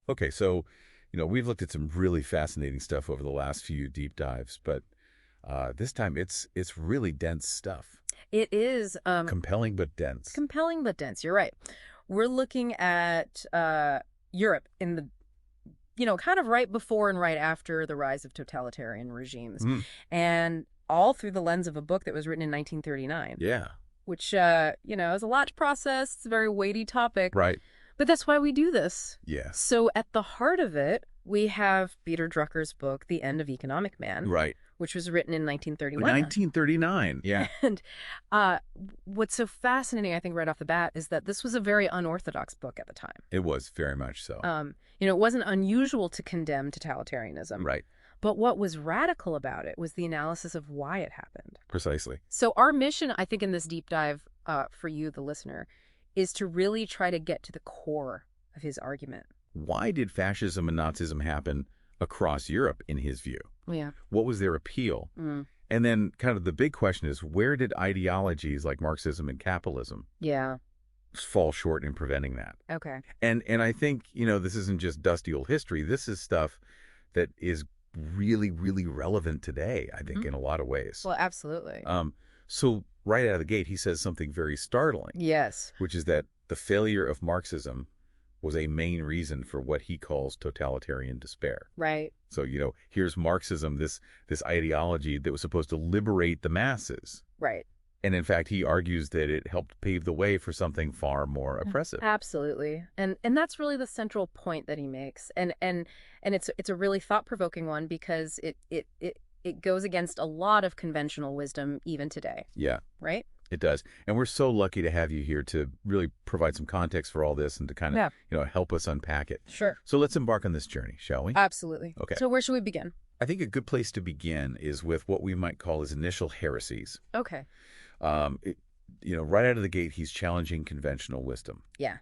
Okay, so, we've looked at some really fascinating stuff over the last few deep dives, but this time it's really dense stuff. It is Compelling but dense. compelling but dense. You're right. We're looking at Europe in the, kind of right before and right after the rise of totalitarian regimes. Mm, And all through the lens of a book that was written in 1939, yeah, which, is a lot to process. It's a very weighty topic. right. But that's why we do this. Yes. So at the heart of it, we have Peter Drucker's book, The End of Economic Man, Right. which was written in 1931. 1939, yeah. And what's so fascinating, I think, right off the bat, is that this was a very unorthodox book at the time. It was very much so. It wasn't unusual to condemn totalitarianism. Right. But what was radical about it was the analysis of why it happened. Precisely. So our mission, I think, in this deep dive for you, the listener, is to really try to get to the core of his argument. Why did fascism and Nazism happen across Europe, in his view? Yeah. What was their appeal? And then kind of the big question is, where did ideologies like Marxism and capitalism Yeah. fall short in preventing that? Okay. And I think, this isn't just dusty old history. This is stuff that is really, really relevant today, I think, in a lot of ways. Well, absolutely. So right out of the gate, he says something very startling. Yes. Which is that the failure of Marxism was a main reason for what he calls totalitarian despair. Right. So, here's Marxism, this ideology that was supposed to liberate the masses. Right. And in fact, he argues that it helped pave the way for something far more oppressive. Absolutely. And that's really the central point that he makes. And it's a really thought-provoking one because it goes against a lot of conventional wisdom even today. Yeah. Right? It does. And we're so lucky to have you here to really provide some context for all this and to kind of, help us unpack it. Sure. So let's embark on this journey, shall we? Absolutely. Okay. So where should we begin? I think a good place to begin is with what we might call his initial heresies. Okay. Right out of the gate, he's challenging conventional wisdom. Yeah.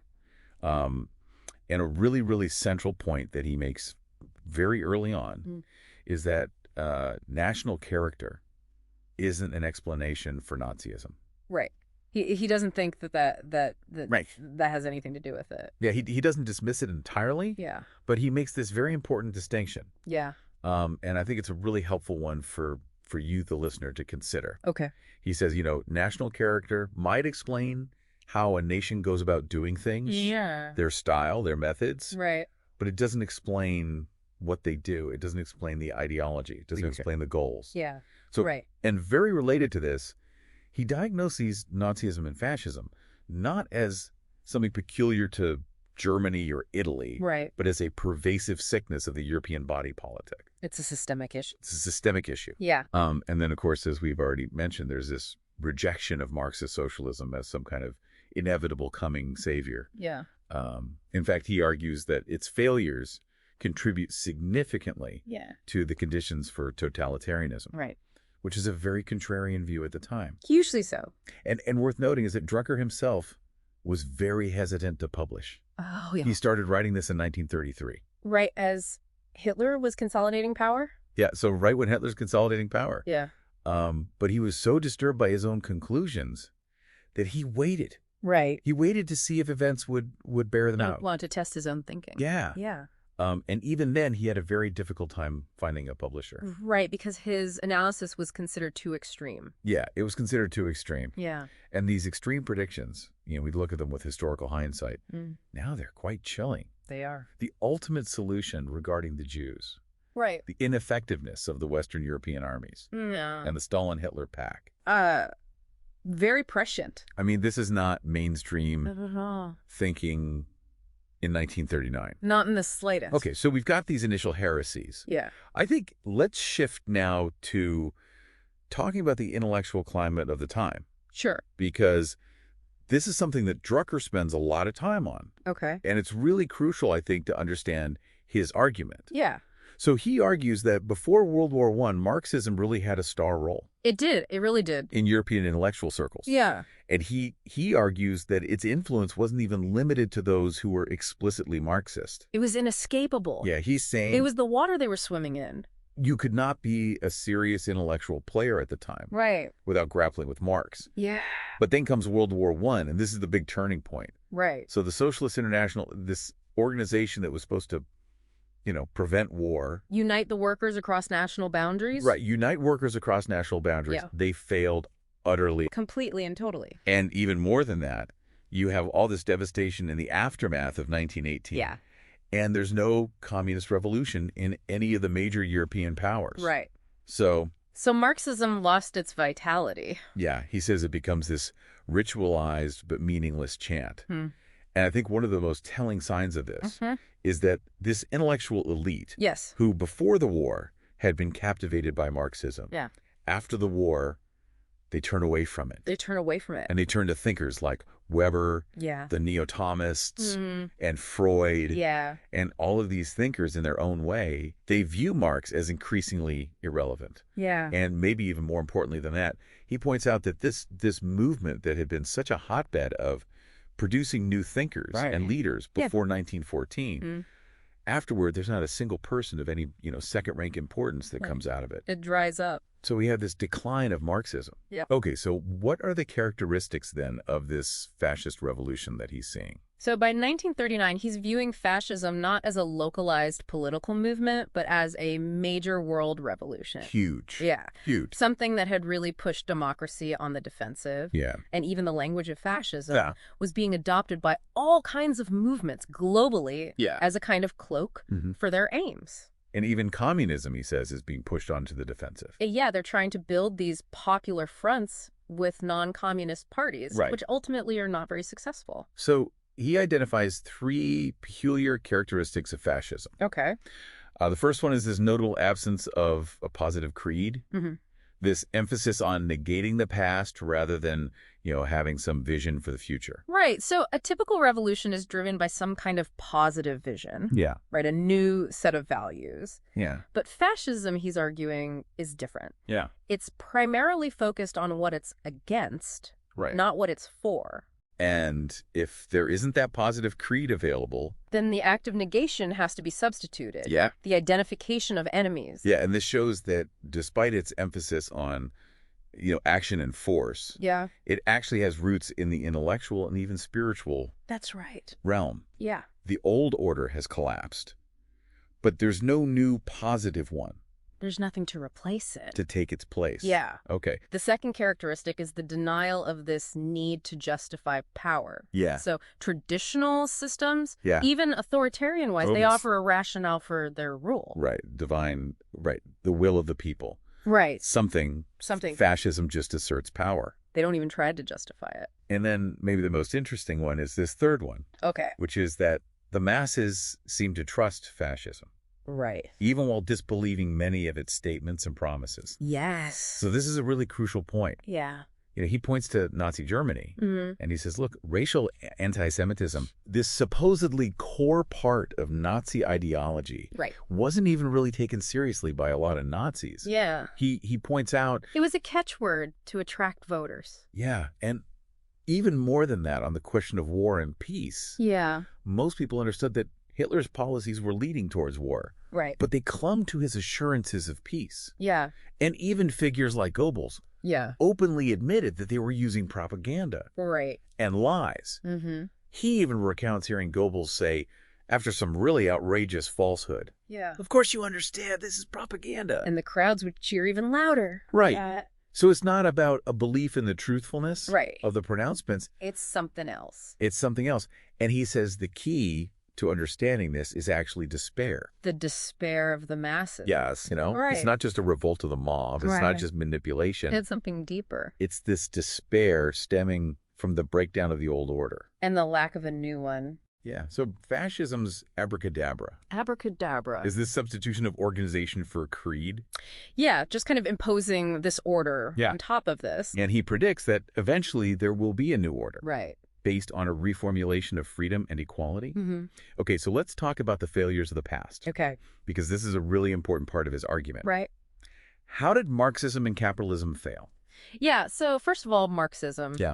And a really, really central point that he makes very early on is that national character isn't an explanation for Nazism. Right. He doesn't think that Right. that has anything to do with it. Yeah, he doesn't dismiss it entirely. Yeah. But he makes this very important distinction. Yeah. And I think it's a really helpful one for you, the listener, to consider. Okay. He says, national character might explain how a nation goes about doing things. Yeah. Their style, their methods. Right. But it doesn't explain what they do. It doesn't explain the ideology. It doesn't explain the goals. Yeah. So, right. And very related to this, he diagnoses Nazism and fascism not as something peculiar to Germany or Italy, right, but as a pervasive sickness of the European body politic. It's a systemic issue. It's a systemic issue. Yeah. And then, of course, as we've already mentioned, there's this rejection of Marxist socialism as some kind of inevitable coming savior. Yeah. In fact, he argues that its failures contribute significantly to the conditions for totalitarianism. Right. Which is a very contrarian view at the time. Hugely so. And worth noting is that Drucker himself was very hesitant to publish. Oh, yeah. He started writing this in 1933. Right as Hitler was consolidating power? Yeah, so right when Hitler's consolidating power. Yeah. But he was so disturbed by his own conclusions that he waited. Right. He waited to see if events would bear them out. Wanted to test his own thinking. Yeah. Yeah. And even then, he had a very difficult time finding a publisher. Right, because his analysis was considered too extreme. Yeah, it was considered too extreme. Yeah. And these extreme predictions, we look at them with historical hindsight. Now they're quite chilling. They are. The ultimate solution regarding the Jews. Right. The ineffectiveness of the Western European armies. And the Stalin-Hitler pact. Very prescient. I mean, this is not mainstream thinking in 1939. Not in the slightest. Okay, so we've got these initial heresies. Yeah. I think let's shift now to talking about the intellectual climate of the time. Sure. Because this is something that Drucker spends a lot of time on. Okay. And it's really crucial, I think, to understand his argument. Yeah. So he argues that before World War I, Marxism really had a star role. It did. It really did. In European intellectual circles. Yeah. And he argues that its influence wasn't even limited to those who were explicitly Marxist. It was inescapable. Yeah, he's saying... It was the water they were swimming in. You could not be a serious intellectual player at the time. Right. Without grappling with Marx. Yeah. But then comes World War I, and this is the big turning point. Right. So the Socialist International, this organization that was supposed to, prevent war. Unite the workers across national boundaries? Right. Unite workers across national boundaries. Yeah. They failed utterly. Completely and totally. And even more than that, you have all this devastation in the aftermath of 1918. Yeah. And there's no communist revolution in any of the major European powers. Right. So Marxism lost its vitality. yeah, he says it becomes this ritualized but meaningless chant. Hmm. And I think one of the most telling signs of this is that this intellectual elite, Yes. who before the war had been captivated by Marxism, Yeah. after the war, they turn away from it. They turn away from it. And they turn to thinkers like Weber, Yeah. the Neo-Thomists, Mhm. and Freud, Yeah. and all of these thinkers in their own way. They view Marx as increasingly irrelevant. Yeah. And maybe even more importantly than that, he points out that this movement that had been such a hotbed of producing new thinkers and leaders before 1914, afterward, there's not a single person of any, second-rank importance that comes out of it. It dries up. So we have this decline of Marxism. Yeah. Okay, so what are the characteristics then of this fascist revolution that he's seeing? So by 1939, he's viewing fascism not as a localized political movement, but as a major world revolution. Huge. Yeah. Huge. Something that had really pushed democracy on the defensive. Yeah. And even the language of fascism was being adopted by all kinds of movements globally as a kind of cloak for their aims. And even communism, he says, is being pushed onto the defensive. Yeah, they're trying to build these popular fronts with non-communist parties, which ultimately are not very successful. So he identifies three peculiar characteristics of fascism. Okay. The first one is this notable absence of a positive creed. This emphasis on negating the past rather than, having some vision for the future. Right. So a typical revolution is driven by some kind of positive vision. Yeah. Right. A new set of values. Yeah. But fascism, he's arguing, is different. Yeah. It's primarily focused on what it's against, not what it's for. And if there isn't that positive creed available, then the act of negation has to be substituted. Yeah. The identification of enemies. Yeah, and this shows that despite its emphasis on, action and force, it actually has roots in the intellectual and even spiritual That's right. realm. Yeah. The old order has collapsed, but there's no new positive one There's nothing to replace it. to take its place. Yeah. Okay. The second characteristic is the denial of this need to justify power. Yeah. So traditional systems, Yeah. even authoritarian-wise, they Almost. offer a rationale for their rule. Right. Divine, the will of the people. Right. Something. Fascism just asserts power. They don't even try to justify it. And then maybe the most interesting one is this third one. Okay. Which is that the masses seem to trust fascism. Right. Even while disbelieving many of its statements and promises. Yes. So this is a really crucial point. Yeah. He points to Nazi Germany, and he says, look, racial anti-Semitism, this supposedly core part of Nazi ideology, wasn't even really taken seriously by a lot of Nazis. Yeah. He points out... It was a catchword to attract voters. Yeah, and even more than that, on the question of war and peace, most people understood that Hitler's policies were leading towards war. Right. But they clung to his assurances of peace. Yeah. And even figures like Goebbels openly admitted that they were using propaganda and lies. He even recounts hearing Goebbels say, after some really outrageous falsehood, of course you understand, this is propaganda. And the crowds would cheer even louder. Right. So it's not about a belief in the truthfulness of the pronouncements. It's something else. It's something else. And he says the key to understanding this is actually despair. The despair of the masses. Yes, it's not just a revolt of the mob. It's not just manipulation. It's something deeper. It's this despair stemming from the breakdown of the old order. And the lack of a new one. Yeah, so fascism's abracadabra. Abracadabra. Is this substitution of organization for creed? Yeah, just kind of imposing this order on top of this. And he predicts that eventually there will be a new order. Right. Based on a reformulation of freedom and equality. Okay, so let's talk about the failures of the past. Okay. Because this is a really important part of his argument. Right. How did Marxism and capitalism fail? Yeah, so first of all, Marxism. Yeah.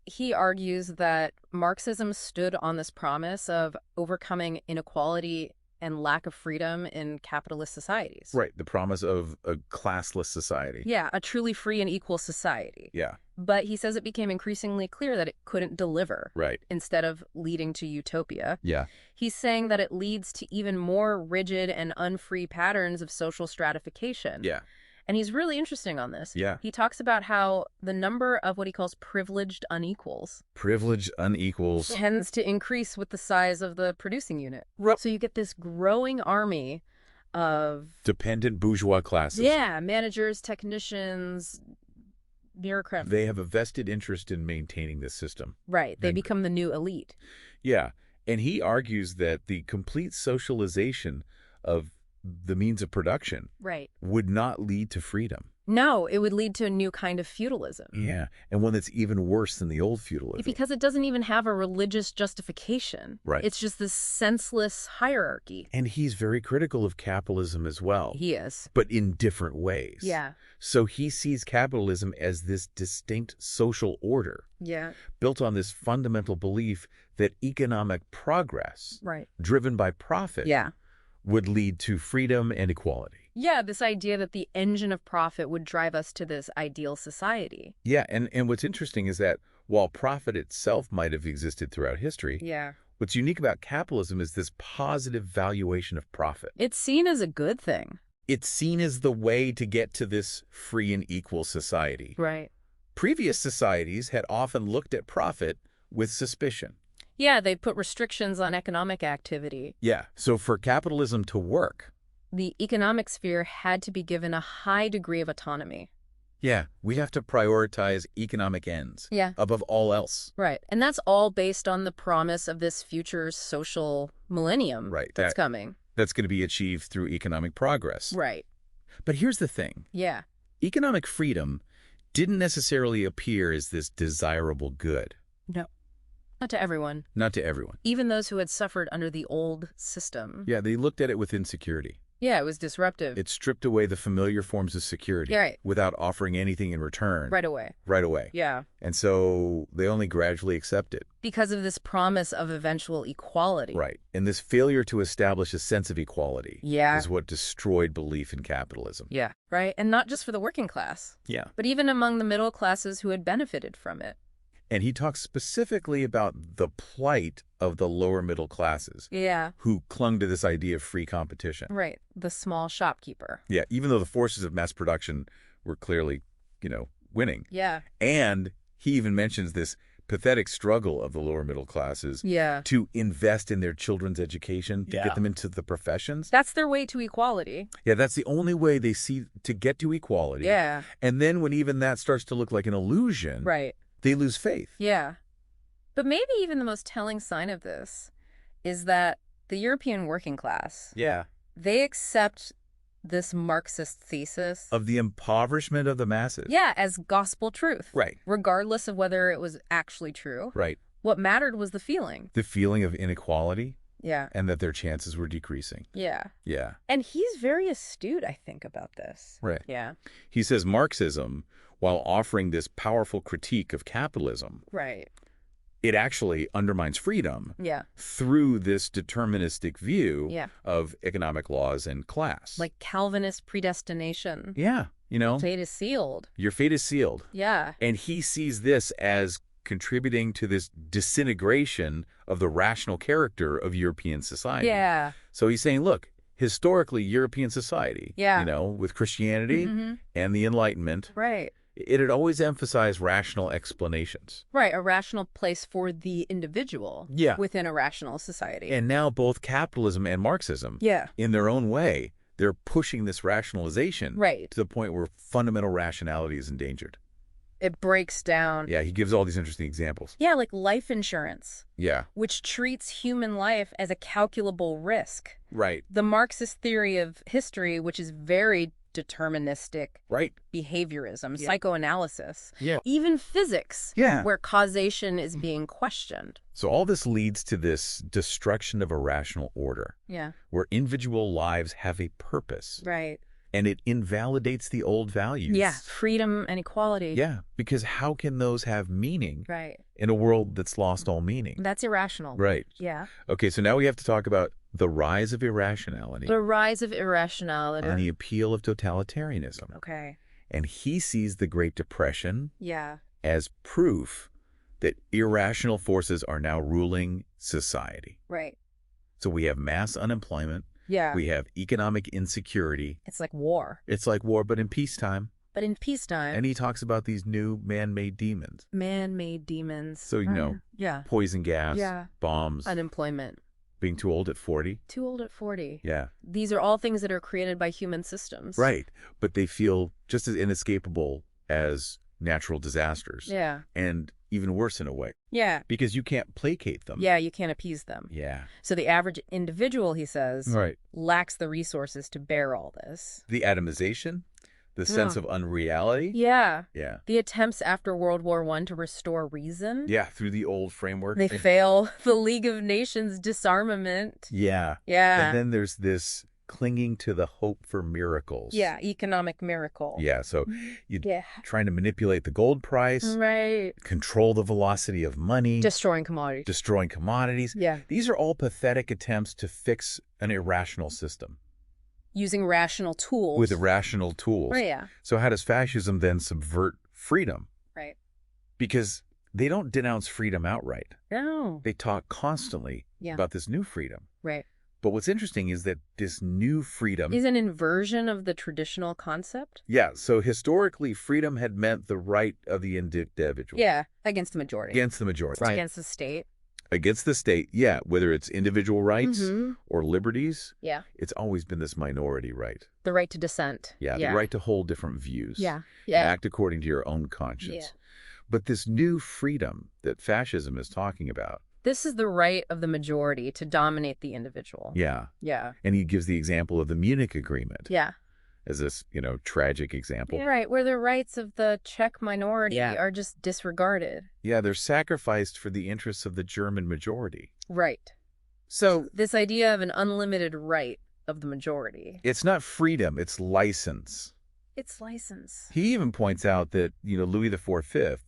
He argues that Marxism stood on this promise of overcoming inequality and lack of freedom in capitalist societies. Right, the promise of a classless society. Yeah, a truly free and equal society. Yeah. But he says it became increasingly clear that it couldn't deliver. Right. Instead of leading to utopia. Yeah. He's saying that it leads to even more rigid and unfree patterns of social stratification. Yeah. And he's really interesting on this. Yeah. He talks about how the number of what he calls privileged unequals tends to increase with the size of the producing unit. So you get this growing army of dependent bourgeois classes. Yeah, managers, technicians, bureaucrats. They have a vested interest in maintaining this system. Right. They become the new elite. Yeah. And he argues that the complete socialization of the means of production would not lead to freedom. No, it would lead to a new kind of feudalism. Yeah, and one that's even worse than the old feudalism. Because it doesn't even have a religious justification. Right. It's just this senseless hierarchy. And he's very critical of capitalism as well. He is. But in different ways. Yeah. So he sees capitalism as this distinct social order. Yeah. Built on this fundamental belief that economic progress, driven by profit, would lead to freedom and equality. Yeah, this idea that the engine of profit would drive us to this ideal society. Yeah, and what's interesting is that while profit itself might have existed throughout history, what's unique about capitalism is this positive valuation of profit. It's seen as a good thing. It's seen as the way to get to this free and equal society. Right. Previous societies had often looked at profit with suspicion. Yeah, they put restrictions on economic activity. Yeah, so for capitalism to work, the economic sphere had to be given a high degree of autonomy. Yeah, we have to prioritize economic ends above all else. Right, and that's all based on the promise of this future social millennium that's coming. That's going to be achieved through economic progress. Right. But here's the thing. Yeah. Economic freedom didn't necessarily appear as this desirable good. No. Not to everyone. Not to everyone. Even those who had suffered under the old system. Yeah, they looked at it with insecurity. Yeah, it was disruptive. It stripped away the familiar forms of security without offering anything in return. Right away. Right away. Yeah. And so they only gradually accept it. Because of this promise of eventual equality. Right. And this failure to establish a sense of equality is what destroyed belief in capitalism. Yeah. Right. And not just for the working class. Yeah. But even among the middle classes who had benefited from it. And he talks specifically about the plight of the lower middle classes. Yeah. Who clung to this idea of free competition. Right. The small shopkeeper. Yeah. Even though the forces of mass production were clearly, winning. Yeah. And he even mentions this pathetic struggle of the lower middle classes to invest in their children's education, to get them into the professions. That's their way to equality. Yeah, that's the only way they see to get to equality. Yeah. And then when even that starts to look like an illusion, they lose faith. Yeah. But maybe even the most telling sign of this is that the European working class, they accept this Marxist thesis of the impoverishment of the masses. Yeah, as gospel truth. Right. Regardless of whether it was actually true. Right. What mattered was the feeling. The feeling of inequality. Yeah. And that their chances were decreasing. Yeah. Yeah. And he's very astute, I think, about this. Right. Yeah. He says Marxism, while offering this powerful critique of capitalism, it actually undermines freedom through this deterministic view of economic laws and class. Like Calvinist predestination. Yeah. Fate is sealed. Your fate is sealed. Yeah. And he sees this as contributing to this disintegration of the rational character of European society. Yeah. So he's saying, look, historically, European society, with Christianity and the Enlightenment, it had always emphasized rational explanations. Right, a rational place for the individual within a rational society. And now both capitalism and Marxism, in their own way, they're pushing this rationalization to the point where fundamental rationality is endangered. It breaks down. Yeah, he gives all these interesting examples. Yeah, like life insurance. Yeah. Which treats human life as a calculable risk. Right. The Marxist theory of history, which is very deterministic. Right. Behaviorism, psychoanalysis. Yeah. Even physics. Yeah. Where causation is being questioned. So all this leads to this destruction of a rational order. Yeah. Where individual lives have a purpose. Right. And it invalidates the old values. Yeah, freedom and equality. Yeah, because how can those have meaning in a world that's lost all meaning? That's irrational. Right. Yeah. Okay, so now we have to talk about the rise of irrationality. The rise of irrationality. And the appeal of totalitarianism. Okay. And he sees the Great Depression Yeah. as proof that irrational forces are now ruling society. Right. So we have mass unemployment. Yeah. We have economic insecurity. It's like war. It's like war, but in peacetime. But in peacetime. And he talks about these new man-made demons. Man-made demons. So, yeah. Poison gas, bombs. Unemployment. Being too old at 40. Too old at 40. Yeah. These are all things that are created by human systems. Right. But they feel just as inescapable as natural disasters. Yeah. And even worse in a way. Yeah. Because you can't placate them. Yeah, you can't appease them. Yeah. So the average individual, he says, right. lacks the resources to bear all this. The atomization, the sense of unreality. Yeah. Yeah. The attempts after World War I to restore reason. Yeah, through the old framework. They fail. The League of Nations disarmament. Yeah. Yeah. And then there's this clinging to the hope for miracles. Yeah, economic miracle. Yeah, so you're trying to manipulate the gold price. Right. Control the velocity of money. Destroying commodities. Destroying commodities. Yeah. These are all pathetic attempts to fix an irrational system. Using rational tools. With irrational tools. Right, yeah. So how does fascism then subvert freedom? Right. Because they don't denounce freedom outright. No. They talk constantly about this new freedom. Right. But what's interesting is that this new freedom is an inversion of the traditional concept. Yeah. So historically, freedom had meant the right of the individual. Yeah. Against the majority. Against the majority. Right. Against the state. Against the state. Yeah. Whether it's individual rights or liberties. Yeah. It's always been this minority right. The right to dissent. Yeah. The right to hold different views. Yeah. Yeah. Act according to your own conscience. Yeah. But this new freedom that fascism is talking about. This is the right of the majority to dominate the individual. Yeah. Yeah. And he gives the example of the Munich Agreement. Yeah. As this, tragic example. Yeah, right, where the rights of the Czech minority are just disregarded. Yeah, they're sacrificed for the interests of the German majority. Right. So this idea of an unlimited right of the majority. It's not freedom, it's license. It's license. He even points out that, Louis XIV,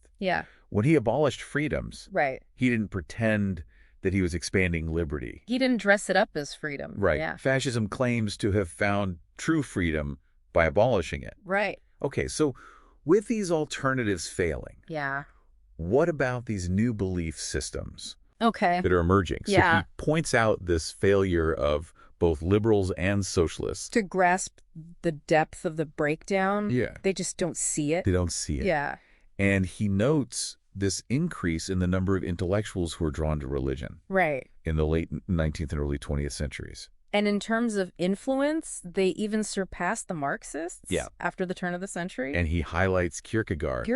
when he abolished freedoms, he didn't pretend that he was expanding liberty. He didn't dress it up as freedom. Right. Yeah. Fascism claims to have found true freedom by abolishing it. Right. Okay, so with these alternatives failing, what about these new belief systems that are emerging? So he points out this failure of both liberals and socialists. To grasp the depth of the breakdown, they just don't see it. They don't see it. Yeah. And he notes this increase in the number of intellectuals who are drawn to religion. Right. In the late 19th and early 20th centuries. And in terms of influence, they even surpassed the Marxists after the turn of the century. And he highlights Kierkegaard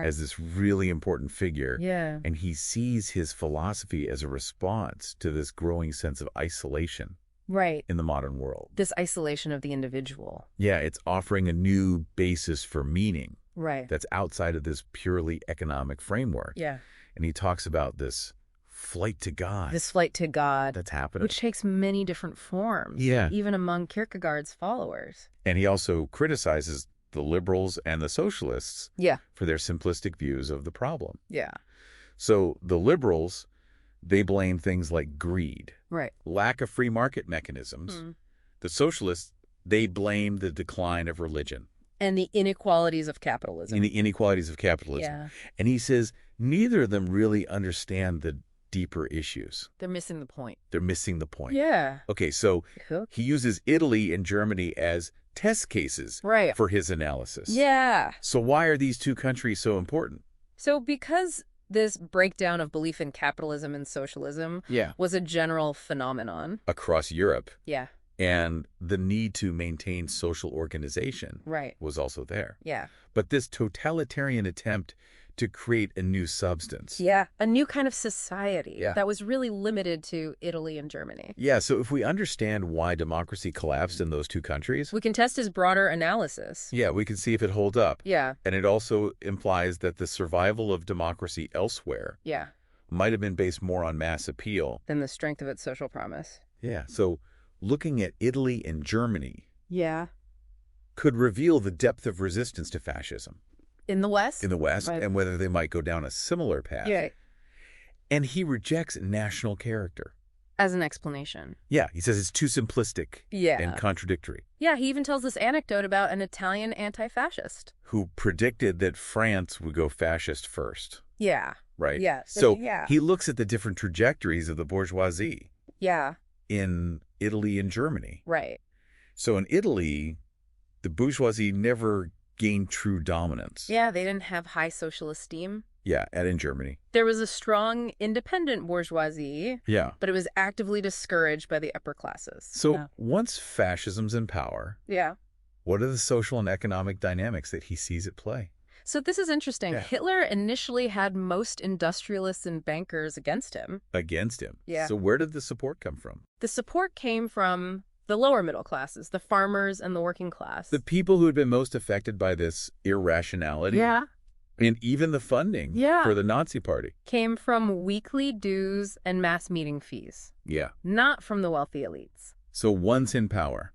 as this really important figure. Yeah. And he sees his philosophy as a response to this growing sense of isolation. Right. In the modern world. This isolation of the individual. Yeah, it's offering a new basis for meaning. Right. That's outside of this purely economic framework. Yeah. And he talks about this flight to God. This flight to God. That's happening. Which takes many different forms. Yeah. Even among Kierkegaard's followers. And he also criticizes the liberals and the socialists for their simplistic views of the problem. Yeah. So the liberals, they blame things like greed. Right. Lack of free market mechanisms. The socialists, they blame the decline of religion. And the inequalities of capitalism. Yeah. And he says neither of them really understand the deeper issues. They're missing the point. Yeah. Okay, so he uses Italy and Germany as test cases for his analysis. Yeah. So why are these two countries so important? So because this breakdown of belief in capitalism and socialism was a general phenomenon. Across Europe. Yeah. And the need to maintain social organization was also there. Yeah. But this totalitarian attempt to create a new substance. Yeah, a new kind of society that was really limited to Italy and Germany. Yeah, so if we understand why democracy collapsed in those two countries, we can test his broader analysis. Yeah, we can see if it holds up. Yeah. And it also implies that the survival of democracy elsewhere might have been based more on mass appeal than the strength of its social promise. Yeah, so looking at Italy and Germany could reveal the depth of resistance to fascism. In the West? Right. And whether they might go down a similar path. Yeah. And he rejects national character. as an explanation. Yeah, he says it's too simplistic and contradictory. Yeah, he even tells this anecdote about an Italian anti-fascist who predicted that France would go fascist first. Yeah. Right? Yeah. So he looks at the different trajectories of the bourgeoisie. Yeah. In Italy and Germany. Right. So in Italy, the bourgeoisie never gained true dominance. Yeah, they didn't have high social esteem. Yeah, and in Germany. There was a strong independent bourgeoisie. Yeah. But it was actively discouraged by the upper classes. So once fascism's in power, what are the social and economic dynamics that he sees at play? So this is interesting. Yeah. Hitler initially had most industrialists and bankers against him. Against him? Yeah. So where did the support come from? The support came from the lower middle classes, the farmers and the working class. The people who had been most affected by this irrationality. Yeah. And even the funding for the Nazi Party. Came from weekly dues and mass meeting fees. Yeah. Not from the wealthy elites. So once in power,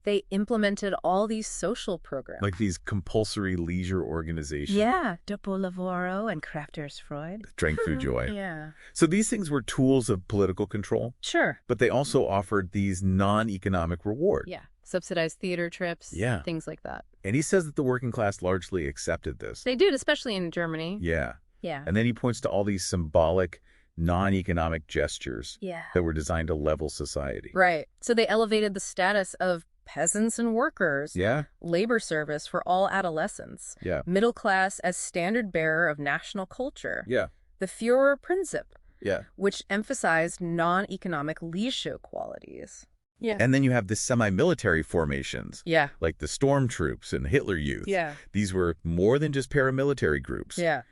they implemented all these social programs. Like these compulsory leisure organizations. Yeah. Dopo lavoro and Crafters Freud. Drank through joy. Yeah. So these things were tools of political control. Sure. But they also offered these non-economic rewards. Yeah. Subsidized theater trips. Yeah. Things like that. And he says that the working class largely accepted this. They did, especially in Germany. Yeah. Yeah. And then he points to all these symbolic, non-economic gestures that were designed to level society. Right. So they elevated the status of peasants and workers. Yeah. Labor service for all adolescents. Yeah. Middle class as standard bearer of national culture. Yeah. The Führerprinzip. Yeah. Which emphasized non-economic leisure qualities. Yeah. And then you have the semi-military formations. Yeah. Like the stormtroops and Hitler Youth. Yeah. These were more than just paramilitary groups. Yeah.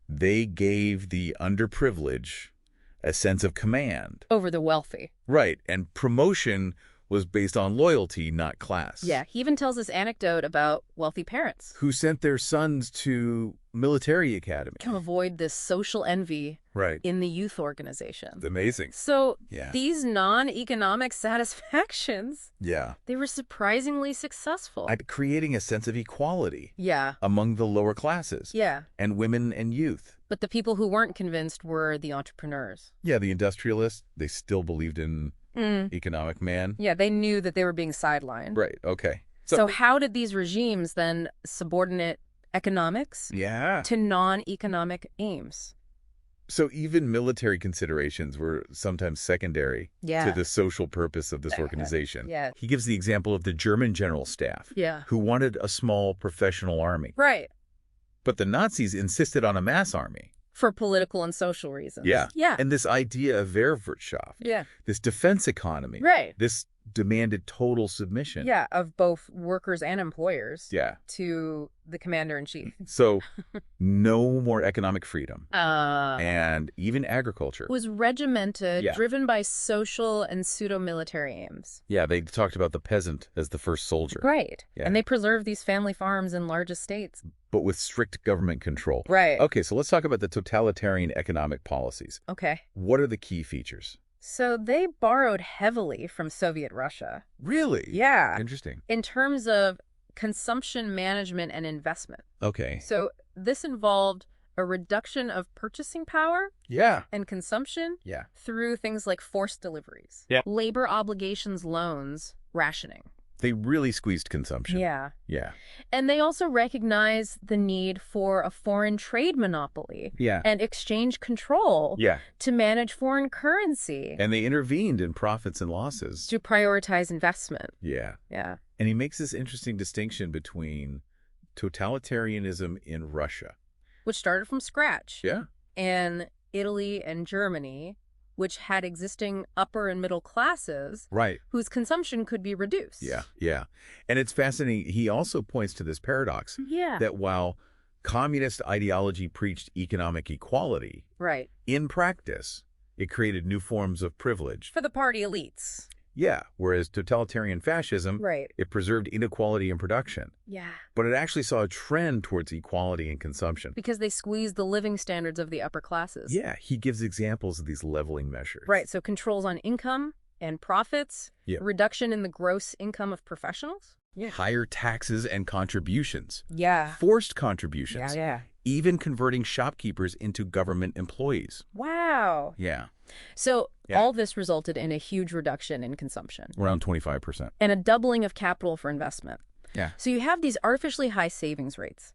They gave the underprivileged a sense of command. Over the wealthy. Right. And promotion was based on loyalty, not class. Yeah. He even tells this anecdote about wealthy parents. Who sent their sons to military academy. To avoid this social envy in the youth organization. It's amazing. So these non-economic satisfactions, they were surprisingly successful. At creating a sense of equality among the lower classes and women and youth. But the people who weren't convinced were the entrepreneurs. Yeah, the industrialists, they still believed in economic man. Yeah, they knew that they were being sidelined. Right, okay. So how did these regimes then subordinate economics to non-economic aims? So even military considerations were sometimes secondary to the social purpose of this organization. He gives the example of the German general staff who wanted a small professional army. Right. But the Nazis insisted on a mass army. For political and social reasons. Yeah. Yeah. And this idea of Wehrwirtschaft, this defense economy, this demanded total submission. Yeah, of both workers and employers. Yeah. To the commander-in-chief. So no more economic freedom. And even agriculture. Was regimented, driven by social and pseudo-military aims. Yeah, they talked about the peasant as the first soldier. Right. Yeah. And they preserved these family farms in large estates. But with strict government control. Right. Okay, so let's talk about the totalitarian economic policies. Okay. What are the key features? So they borrowed heavily from Soviet Russia. Really? Yeah. Interesting. In terms of consumption management and investment. Okay. So this involved a reduction of purchasing power and consumption through things like forced deliveries, labor obligations, loans, rationing. They really squeezed consumption. Yeah. Yeah. And they also recognize the need for a foreign trade monopoly and exchange control to manage foreign currency. And they intervened in profits and losses. To prioritize investment. Yeah. Yeah. And he makes this interesting distinction between totalitarianism in Russia, which started from scratch. Yeah. And Italy and Germany, which had existing upper and middle classes, whose consumption could be reduced. Yeah, yeah. And it's fascinating. He also points to this paradox that while communist ideology preached economic equality, in practice, it created new forms of privilege. For the party elites. Yeah, whereas totalitarian fascism, it preserved inequality in production. Yeah. But it actually saw a trend towards equality in consumption. Because they squeezed the living standards of the upper classes. Yeah, he gives examples of these leveling measures. Right, so controls on income and profits, reduction in the gross income of professionals. Yeah. Higher taxes and contributions. Yeah. Forced contributions. Yeah. Even converting shopkeepers into government employees. Wow. Wow. Yeah. So all this resulted in a huge reduction in consumption. Around 25%. And a doubling of capital for investment. Yeah. So you have these artificially high savings rates.